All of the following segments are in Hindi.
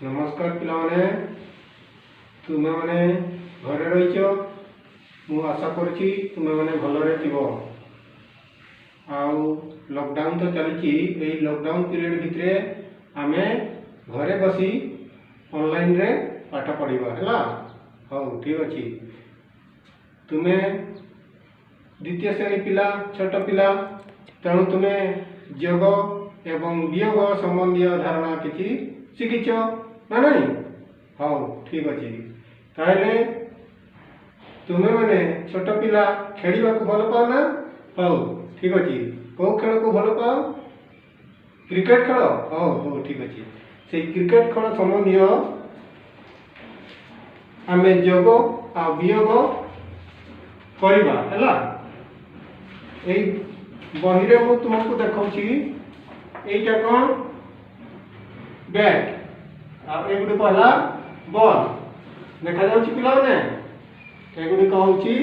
नमस्कार पिलाने तुमे माने घरे रहीच मु आशा करुच्ची तुमे माने भलरे थिबो। आउ लॉकडाउन तो चलती ए लॉकडाउन पीरियड भितरे आमे घरे बसी ऑनलाइन रे पाठ पढ़िबा हला। हाउ ठीक अछि। तुमे द्वितीय श्रेणी पिला छोट पिला तेणु तुमे योग एवं वियोग संबंधी धारणा किछि शिखिच ना नहीं। हाँ ठीक अच्छे ताहले तुम्हें मैंने छोट पिला खेलवा को भल पाओ ना। हाँ ठीक अच्छे कौ खेल को भल पाओ क्रिकेट खेल। हाँ हाँ ठीक अच्छे से क्रिकेट खेल संबंधी आम योग आ वियोग करवा है। बही रे मु तुमको देखौछि एटा कौन बैट एगुड़ी कहला बॉल देखा जाउछि पिलाने एगुड़ी कहउछि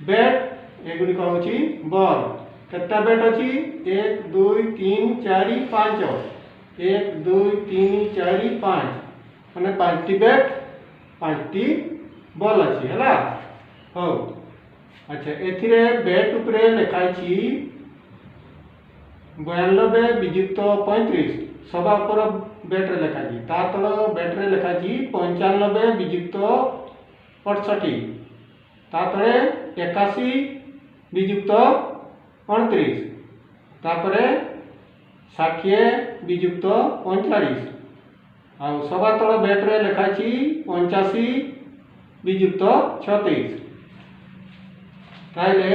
बैट एगुड़ी कहउछि बॉल। केतना बैट अछि 1 2 3 4 5 1 2 3 4 5 माने 5टी बैट 5टी बॉल अछि हला। हो अच्छा एथिरे बैट उपरे लिखा अछि 92 विजुक्त 35 सभा पर बैट रे लिखा जी ता तल बैट रे लिखा जी 95 विजुक्त 68 ता तले 81 विजुक्त 29 तापरे 60 विजुक्त 45 आ सभा तल बैट रे लिखा जी 85 विजुक्त 36। ताइले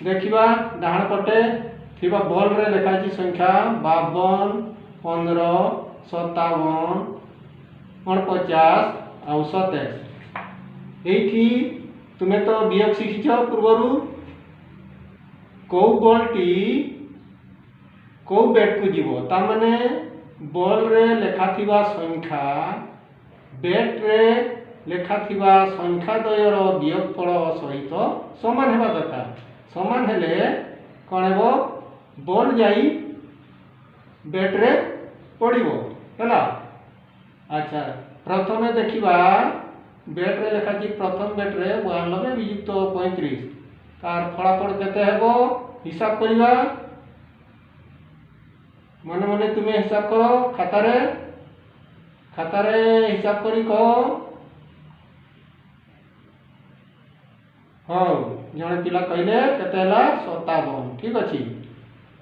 देखिबा डाहाण पटे थिबा बॉल रे लिखा जी संख्या 52 15 57 49 आउ 27। एठी तुमे तो वियोग शिखिछ पूर्वरु कौ बॉल टी कौ बैट को जीवो ता माने बॉल रे लेखा थिबा संख्या बैट रे लेखा थिबा संख्या द्वयर वियोग फल सहित समान हेबा दरकार। समान हेले कोन हेबो बॉल जाई बैट रे पड़िबो हला। अच्छा प्रथमे देखिबा बैट रे लेखा जी प्रथम बैट रे 92 विजुक्त 35 तार फलाफल केते हेबो हिसाब करिबा मने मने तुमे हिसाब करो खातारे हिसाब करी कहो। हाँ जने पिला कहले केते हला 57 ठीक अछि।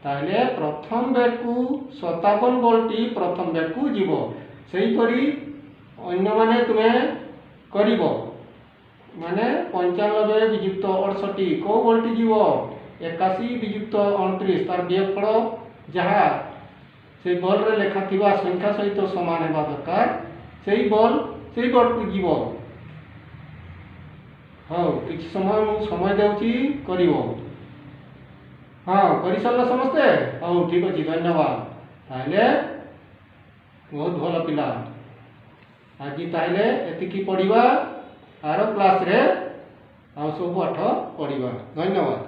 ताहले प्रथम बैट को 57 बॉलटी प्रथम बैट को जीव सही करी अन्य माने तुमे करिवो माने 95 विजुक्त 68 को बॉलटी जीव 81 विजुक्त 29 तार वियोग फल जहा से बॉल रे लेखा थिबा संख्या सहित समान हेबा दरकार सेही बॉल सेही बॉल को जीव। हाँ किछ समय देउची करिवो। हाँ करि सरला समस्ते। हाँ ठीक अछि धन्यवाद। ताहले बहुत भल पिला आज ताहले एतिकी पढ़िबा आरो क्लास रे आ सब पाठ पढ़िबा। धन्यवाद।